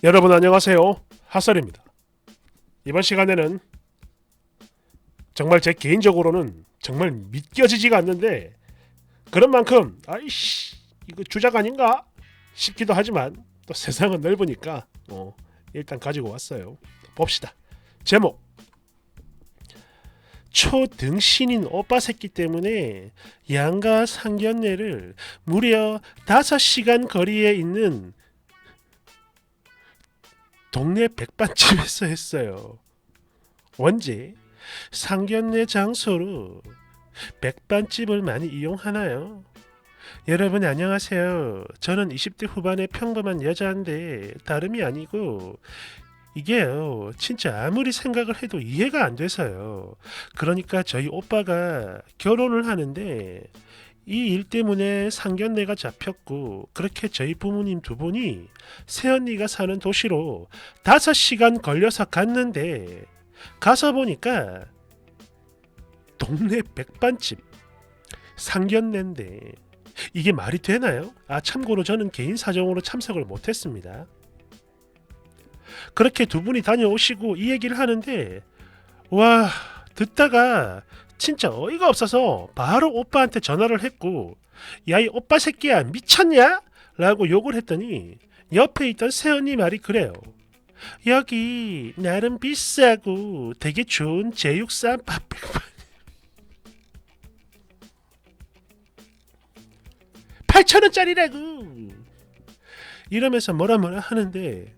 여러분 안녕하세요. 핫설입니다. 이번 시간에는 정말 제 개인적으로는 정말 믿겨지지가 않는데 그런 만큼 아이씨 이거 주작 아닌가 싶기도 하지만 또 세상은 넓으니까 일단 가지고 왔어요. 봅시다. 제목 초등신인 오빠 새끼 때문에 양가 상견례를 무려 5시간 거리에 있는 동네 백반집에서 했어요. 원지 상견례 장소로 백반집을 많이 이용하나요? 여러분 안녕하세요. 저는 20대 후반의 평범한 여자인데 다름이 아니고 이게요 진짜 아무리 생각을 해도 이해가 안 돼서요. 그러니까 저희 오빠가 결혼을 하는데 이 일 때문에 상견례가 잡혔고 그렇게 저희 부모님 두 분이 새언니가 사는 도시로 5시간 걸려서 갔는데 가서 보니까 동네 백반집 상견례인데 이게 말이 되나요? 참고로 저는 개인 사정으로 참석을 못했습니다. 그렇게 두 분이 다녀오시고 이 얘기를 하는데 와 듣다가 진짜 어이가 없어서 바로 오빠한테 전화를 했고 야 이 오빠 새끼야 미쳤냐? 라고 욕을 했더니 옆에 있던 새언니 말이 그래요. 여기 나름 비싸고 되게 좋은 제육쌈 밥 8,000원짜리라고 이러면서 뭐라 하는데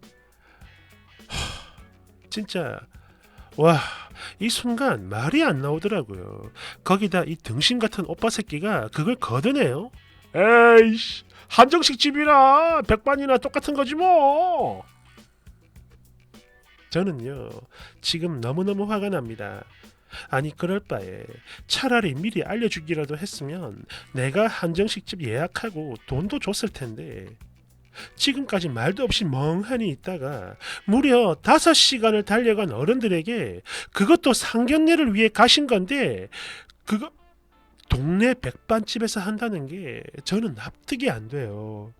진짜 와 이 순간 말이 안 나오더라고요. 거기다 이 등신 같은 오빠 새끼가 그걸 거드네요. 에이씨 한정식 집이나 백반이나 똑같은 거지 뭐. 저는요 지금 너무너무 화가 납니다. 아니 그럴 바에 차라리 미리 알려주기라도 했으면 내가 한정식집 예약하고 돈도 줬을 텐데 지금까지 말도 없이 멍하니 있다가 무려 5시간을 달려간 어른들에게 그것도 상견례를 위해 가신 건데 그거 동네 백반집에서 한다는 게 저는 납득이 안 돼요.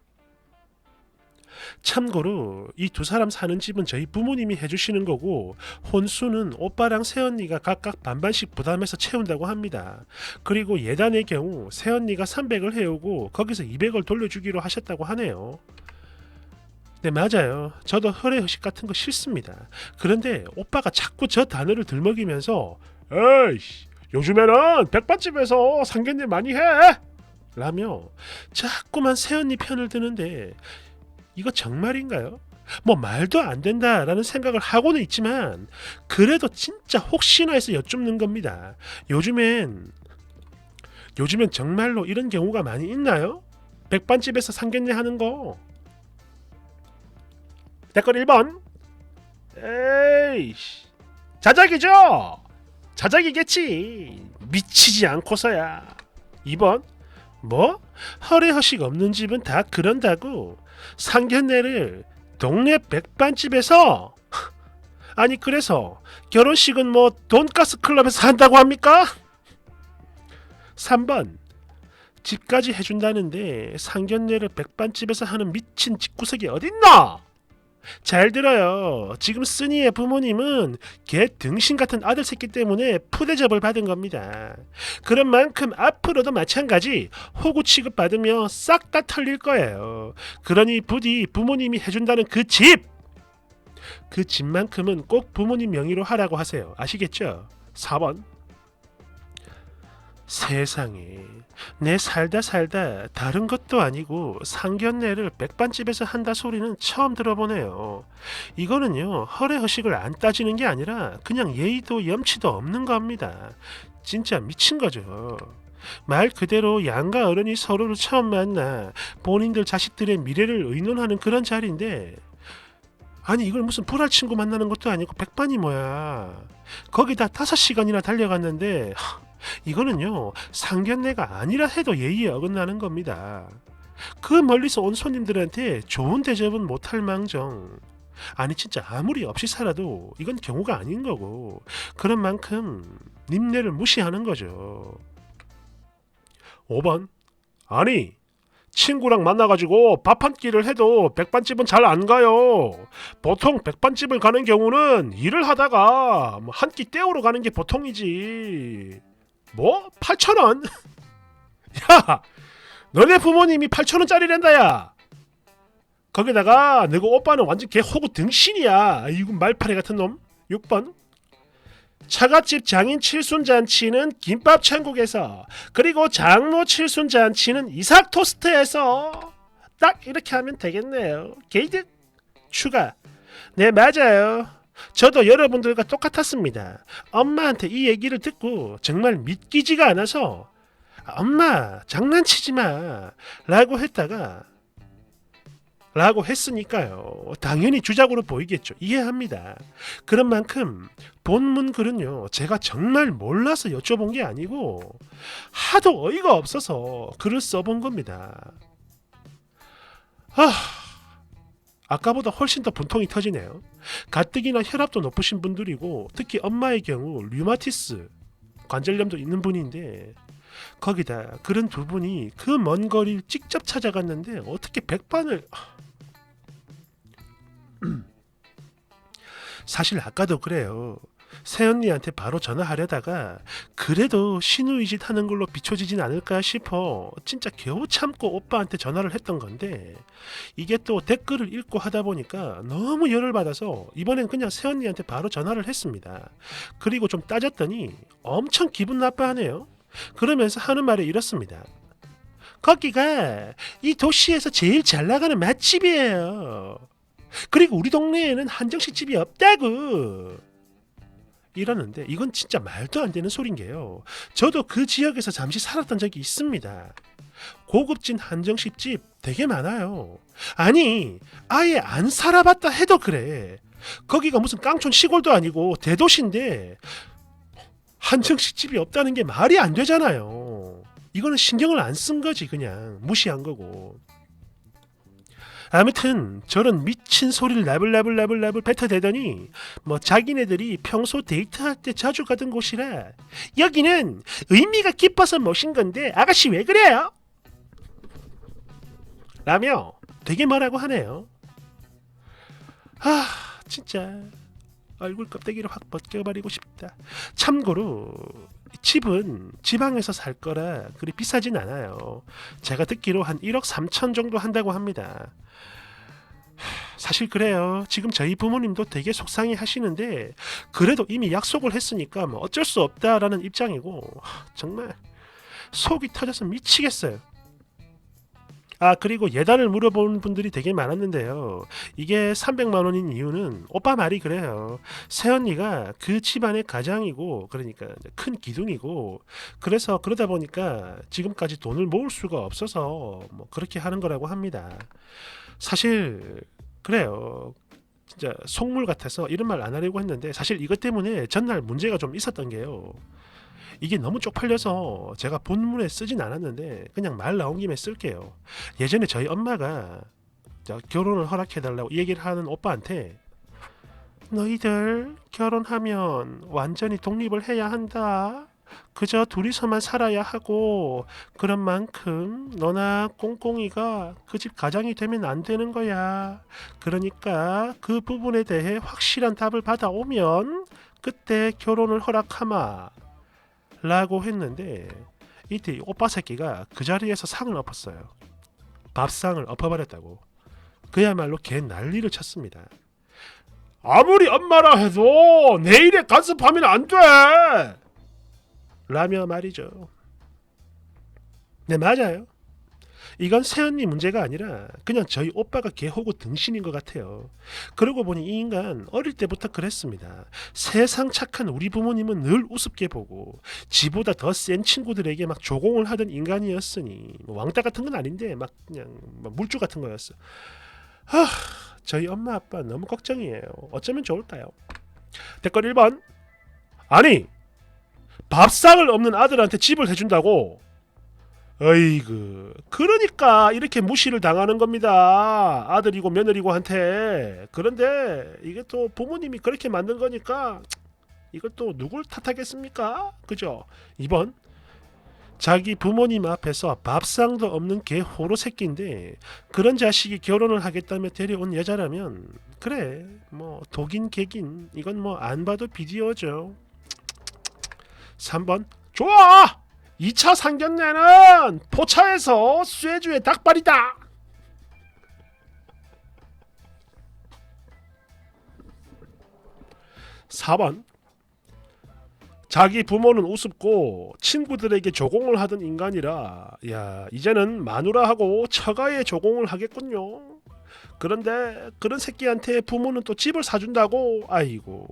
참고로 이 두 사람 사는 집은 저희 부모님이 해주시는 거고 혼수는 오빠랑 새언니가 각각 반반씩 부담해서 채운다고 합니다. 그리고 예단의 경우 새언니가 300을 해오고 거기서 200을 돌려주기로 하셨다고 하네요. 네 맞아요. 저도 허례허식 같은 거 싫습니다. 그런데 오빠가 자꾸 저 단어를 들먹이면서 에이씨 요즘에는 백반집에서 상견례 많이 해 라며 자꾸만 새언니 편을 드는데 이거 정말인가요? 뭐 말도 안 된다라는 생각을 하고는 있지만 그래도 진짜 혹시나 해서 여쭙는 겁니다. 요즘엔 정말로 이런 경우가 많이 있나요? 백반집에서 상견례 하는 거. 댓글 1번 에이씨 자작이죠? 자작이겠지. 미치지 않고서야. 2번 뭐? 허례허식 없는 집은 다 그런다고? 상견례를 동네 백반집에서? 아니 그래서 결혼식은 뭐 돈가스 클럽에서 한다고 합니까? 3번 집까지 해준다는데 상견례를 백반집에서 하는 미친 집구석이 어딨나? 잘 들어요. 지금 쓰니의 부모님은 개 등신 같은 아들 새끼 때문에 푸대접을 받은 겁니다. 그런 만큼 앞으로도 마찬가지 호구 취급받으며 싹 다 털릴 거예요. 그러니 부디 부모님이 해준다는 그 집만큼은 꼭 부모님 명의로 하라고 하세요. 아시겠죠? 4번 세상에 내 살다 다른 것도 아니고 상견례를 백반집에서 한다 소리는 처음 들어보네요. 이거는요 허례허식을 안 따지는 게 아니라 그냥 예의도 염치도 없는 겁니다. 진짜 미친 거죠. 말 그대로 양가 어른이 서로를 처음 만나 본인들 자식들의 미래를 의논하는 그런 자리인데 아니 이걸 무슨 불알 친구 만나는 것도 아니고 백반이 뭐야. 거기다 5시간이나 달려갔는데 이거는요 상견례가 아니라 해도 예의에 어긋나는 겁니다. 그 멀리서 온 손님들한테 좋은 대접은 못할 망정 아니 진짜 아무리 없이 살아도 이건 경우가 아닌 거고 그런 만큼 님네를 무시하는 거죠. 5번 아니 친구랑 만나가지고 밥 한 끼를 해도 백반집은 잘 안 가요. 보통 백반집을 가는 경우는 일을 하다가 한 끼 때우러 가는 게 보통이지. 뭐? 8,000원? 야! 너네 부모님이 8,000원짜리랜다 야! 거기다가 너가 오빠는 완전 개 호구 등신이야. 아이고 말파리 같은 놈. 6번. 처갓집 장인 칠순잔치는 김밥 천국에서, 그리고 장모 칠순잔치는 이삭 토스트에서. 딱 이렇게 하면 되겠네요. 게이득 추가. 네 맞아요. 저도 여러분들과 똑같았습니다. 엄마한테 이 얘기를 듣고 정말 믿기지가 않아서 엄마 장난치지마 라고 했으니까요. 당연히 주작으로 보이겠죠. 이해합니다. 그런 만큼 본문 글은요, 제가 정말 몰라서 여쭤본 게 아니고 하도 어이가 없어서 글을 써본 겁니다. 아까보다 훨씬 더 분통이 터지네요. 가뜩이나 혈압도 높으신 분들이고 특히 엄마의 경우 류마티스 관절염도 있는 분인데 거기다 그런 두 분이 그 먼 거리를 직접 찾아갔는데 어떻게 백반을... 사실 아까도 그래요. 새언니한테 바로 전화하려다가 그래도 신우이짓 하는 걸로 비춰지진 않을까 싶어 진짜 겨우 참고 오빠한테 전화를 했던 건데, 이게 또 댓글을 읽고 하다 보니까 너무 열을 받아서 이번엔 그냥 새언니한테 바로 전화를 했습니다. 그리고 좀 따졌더니 엄청 기분 나빠하네요. 그러면서 하는 말이 이렇습니다. 거기가 이 도시에서 제일 잘 나가는 맛집이에요. 그리고 우리 동네에는 한정식집이 없다고 이러는데, 이건 진짜 말도 안 되는 소린 게요. 저도 그 지역에서 잠시 살았던 적이 있습니다. 고급진 한정식집 되게 많아요. 아니 아예 안 살아봤다 해도 그래. 거기가 무슨 깡촌 시골도 아니고 대도시인데 한정식집이 없다는 게 말이 안 되잖아요. 이거는 신경을 안 쓴 거지, 그냥 무시한 거고. 아무튼 저런 미친 소리를 나불나불 뱉어대더니 뭐 자기네들이 평소 데이트할 때 자주 가던 곳이라 여기는 의미가 깊어서 모신 건데 아가씨 왜 그래요? 라며 되게 뭐라고 하네요. 진짜 얼굴 껍데기를 확 벗겨버리고 싶다. 참고로 집은 지방에서 살 거라 그리 비싸진 않아요. 제가 듣기로 한 1억 3천 정도 한다고 합니다. 사실 그래요. 지금 저희 부모님도 되게 속상해 하시는데 그래도 이미 약속을 했으니까 뭐 어쩔 수 없다라는 입장이고, 정말 속이 터져서 미치겠어요. 그리고 예단을 물어보는 분들이 되게 많았는데요. 이게 300만 원인 이유는 오빠 말이 그래요. 새언니가 그 집안의 가장이고 그러니까 큰 기둥이고, 그래서 그러다 보니까 지금까지 돈을 모을 수가 없어서 뭐 그렇게 하는 거라고 합니다. 사실 그래요. 진짜 속물 같아서 이런 말 안 하려고 했는데 사실 이것 때문에 전날 문제가 좀 있었던 게요. 이게 너무 쪽팔려서 제가 본문에 쓰진 않았는데 그냥 말 나온 김에 쓸게요. 예전에 저희 엄마가 결혼을 허락해달라고 얘기를 하는 오빠한테 너희들 결혼하면 완전히 독립을 해야 한다. 그저 둘이서만 살아야 하고 그런 만큼 너나 꽁꽁이가 그 집 가장이 되면 안 되는 거야. 그러니까 그 부분에 대해 확실한 답을 받아오면 그때 결혼을 허락하마 라고 했는데, 이때 오빠 새끼가 그 자리에서 상을 엎었어요. 밥상을 엎어버렸다고. 그야말로 개 난리를 쳤습니다. 아무리 엄마라 해도 내 일에 간섭하면 안 돼! 라며 말이죠. 네 맞아요. 이건 새언니 문제가 아니라 그냥 저희 오빠가 개호고 등신인 것 같아요. 그러고 보니 이 인간 어릴 때부터 그랬습니다. 세상 착한 우리 부모님은 늘 우습게 보고 지보다 더 센 친구들에게 막 조공을 하던 인간이었으니 뭐 왕따 같은 건 아닌데 막 그냥 물주 같은 거였어. 저희 엄마 아빠 너무 걱정이에요. 어쩌면 좋을까요? 댓글 1번. 아니 밥상을 없는 아들한테 집을 해준다고? 어이구, 그러니까 이렇게 무시를 당하는 겁니다. 아들이고 며느리고 한테. 그런데 이게 또 부모님이 그렇게 만든 거니까 이걸 또 누굴 탓하겠습니까? 그죠? 2번. 자기 부모님 앞에서 밥상도 없는 개 호로 새끼인데 그런 자식이 결혼을 하겠다며 데려온 여자라면 그래 뭐 독인 개긴 이건 뭐 안 봐도 비디오죠. 3번 좋아! 2차 상견례는 포차에서 쇠주의 닭발이다. 4번 자기 부모는 우습고 친구들에게 조공을 하던 인간이라 야 이제는 마누라하고 처가에 조공을 하겠군요. 그런데 그런 새끼한테 부모는 또 집을 사준다고 아이고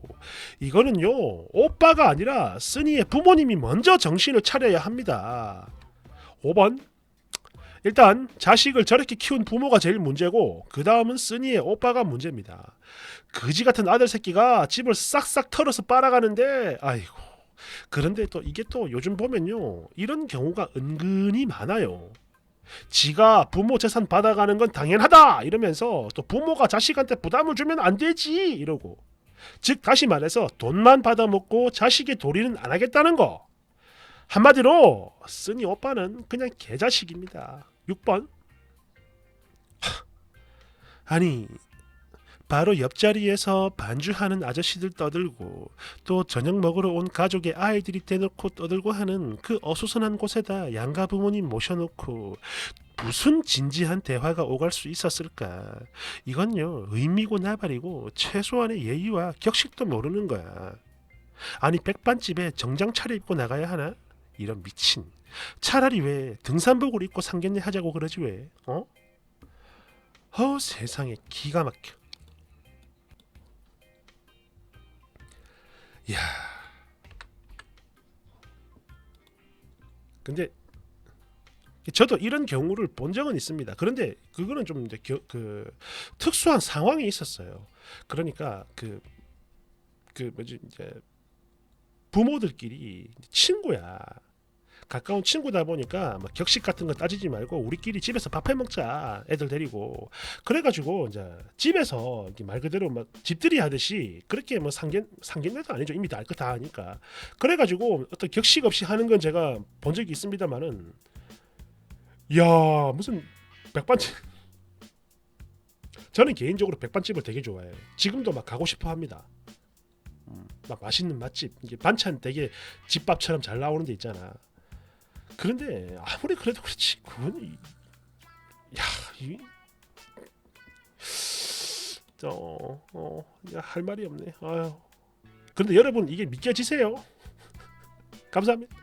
이거는요 오빠가 아니라 쓰니의 부모님이 먼저 정신을 차려야 합니다. 5번 일단 자식을 저렇게 키운 부모가 제일 문제고 그 다음은 쓰니의 오빠가 문제입니다. 그지 같은 아들 새끼가 집을 싹싹 털어서 빨아가는데 아이고 그런데 또 이게 또 요즘 보면요 이런 경우가 은근히 많아요. 지가 부모 재산 받아가는 건 당연하다 이러면서 또 부모가 자식한테 부담을 주면 안 되지 이러고 즉 다시 말해서 돈만 받아먹고 자식의 도리는 안 하겠다는 거. 한마디로 쓰니 오빠는 그냥 개자식입니다. 6번 아니 바로 옆자리에서 반주하는 아저씨들 떠들고 또 저녁 먹으러 온 가족의 아이들이 대놓고 떠들고 하는 그 어수선한 곳에다 양가 부모님 모셔놓고 무슨 진지한 대화가 오갈 수 있었을까. 이건요 의미고 나발이고 최소한의 예의와 격식도 모르는 거야. 아니 백반집에 정장 차려입고 나가야 하나? 이런 미친. 차라리 왜 등산복을 입고 상견례 하자고 그러지 왜? 어? 세상에 기가 막혀. 야, 근데 저도 이런 경우를 본 적은 있습니다. 그런데 그거는 좀 이제 특수한 상황이 있었어요. 그러니까 그 뭐지 이제 부모들끼리 친구야. 가까운 친구다 보니까 막 격식 같은 거 따지지 말고 우리끼리 집에서 밥 해 먹자 애들 데리고 그래가지고 이제 집에서 말 그대로 막 집들이 하듯이 그렇게 뭐 상견례도 아니죠 이미 알 거 다 하니까 그래가지고 어떤 격식 없이 하는 건 제가 본 적이 있습니다만은 야 무슨 백반집 저는 개인적으로 백반집을 되게 좋아해요. 지금도 막 가고 싶어 합니다. 막 맛있는 맛집 이게 반찬 되게 집밥처럼 잘 나오는 데 있잖아. 그런데 아무리 그래도 그렇지 그건 야, 이, 할 말이 없네. 아유. 그런데 여러분 이게 믿겨지세요? 감사합니다.